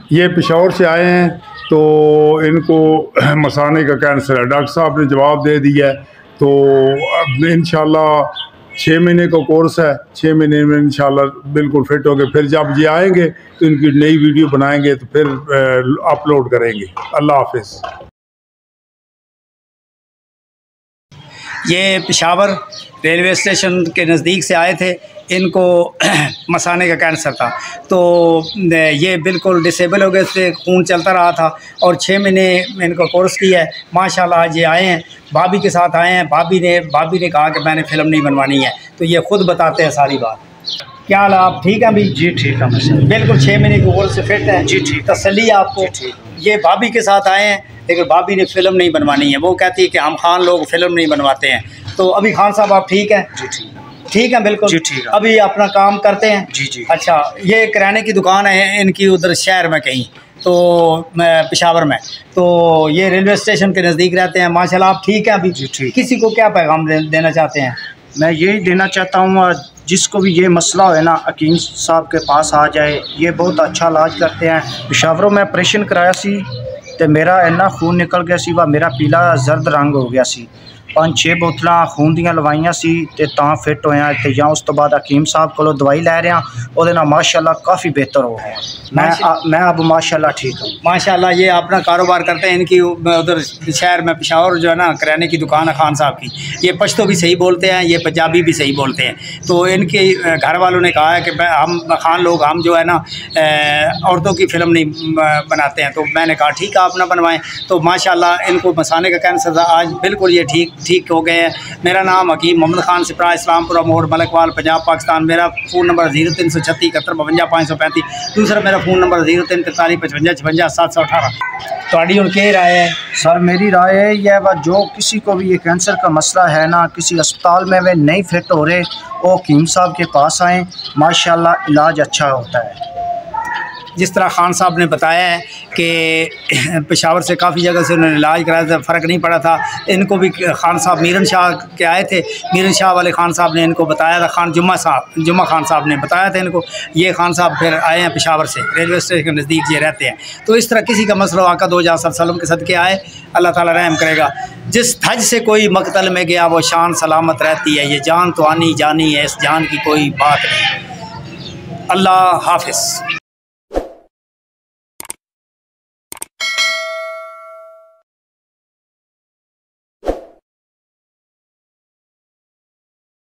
ये पेशावर से आए हैं तो इनको मसाने का कैंसर है। डॉक्टर साहब ने जवाब दे दिया है, तो अब इंशाल्लाह 6 महीने का कोर्स है, 6 महीने में इंशाल्लाह बिल्कुल फिट हो गए। फिर जब ये आएंगे तो इनकी नई वीडियो बनाएंगे तो फिर अपलोड करेंगे। अल्लाह हाफिज़। ये पेशावर रेलवे स्टेशन के नज़दीक से आए थे। इनको मसाने का कैंसर था, तो ये बिल्कुल डिसेबल हो गए थे, खून चलता रहा था और 6 महीने इनको कोर्स किया है। माशाल्लाह आज ये आए हैं, भाभी के साथ आए हैं। भाभी ने कहा कि मैंने फ़िल्म नहीं बनवानी है, तो ये ख़ुद बताते हैं सारी बात। क्या हाल है, आप ठीक हैं अभी? जी ठीक है, बिल्कुल 6 महीने की कोर्स से फिट है जी ठीक, तसल्ली आपको? ये भाभी के साथ आए हैं, लेकिन भाभी ने फ़िल्म नहीं बनवानी है। वो कहती है कि हम खान लोग फ़िल्म नहीं बनवाते हैं। तो अभी खान साहब आप ठीक हैं? जी ठीक, ठीक है बिल्कुल जी ठीक है। अभी अपना काम करते हैं? जी जी। अच्छा, ये किराने की दुकान है इनकी उधर शहर में कहीं, तो पेशावर में, तो ये रेलवे स्टेशन के नज़दीक रहते हैं। माशाल्लाह आप ठीक हैं अभी? जी ठीक। किसी को क्या पैगाम देना चाहते हैं? मैं यही देना चाहता हूँ, जिसको भी ये मसला है ना, हकीम साहब के पास आ जाए। ये बहुत अच्छा इलाज करते हैं। पेशावरों में ऑपरेशन कराया सी तो मेरा इन्ना खून निकल गया सी, वा मेरा पीला जर्द रंग हो गया सी। 5-6 बोतलां खून दियां लवाइयां सी ते तां फिट होया ते या उस तो बाद हकीम साहब को दवाई लै रहा, ਉਹਦੇ ਨਾਲ माशाल्लाह काफ़ी बेहतर हो गया। मैं अब माशाल्लाह ठीक हूँ। माशाल्लाह ये अपना कारोबार करते हैं। इनकी उधर शहर में पेशावर जो है ना, किराने की दुकान है खान साहब की। ये पश्तो भी सही बोलते हैं, ये पंजाबी भी सही बोलते हैं। तो इनके घर वालों ने कहा है कि हम खान लोग हम जो है ना औरतों की फ़िल्म नहीं बनाते हैं। तो मैंने कहा ठीक है आप ना बनवाएँ। तो माशाल्लाह इनको मसाने का कैंसर था, आज बिल्कुल ये ठीक हो गए हैं। मेरा नाम हकीम मोहम्मद खान सिपरा, इस्लामपुरा मोड़, मलकवाल, पंजाब पाकिस्तान। मेरा फ़ोन नंबर 0336 71 52 535। दूसरा मेरा फ़ोन नंबर 0343 55 56 718। थोड़ी और क्या राय है सर? मेरी राय है यह वह, जो किसी को भी ये कैंसर का मसला है ना, किसी अस्पताल में वे नहीं फिट हो रहे, वो हकीम साहब के पास आएँ। माशाल्लाह इलाज अच्छा होता है। जिस तरह खान साहब ने बताया है कि पेशावर से काफ़ी जगह से उन्होंने इलाज कराया था, फ़र्क नहीं पड़ा था। इनको भी खान साहब मीरन शाह के आए थे, मीरन शाह वाले खान साहब ने इनको बताया था, जुम्मा खान साहब ने बताया था इनको। ये खान साहब फिर आए हैं पेशावर से, रेलवे स्टेशन के नज़दीक ये रहते हैं। तो इस तरह किसी का मसला आका 2000 के सदके आए, अल्लाह ताला रहम करेगा। जिस धज से कोई मकतल में गया वो शान सलामत रहती है। ये जान तो आनी जानी है, इस जान की कोई बात नहीं। अल्लाह हाफिज़।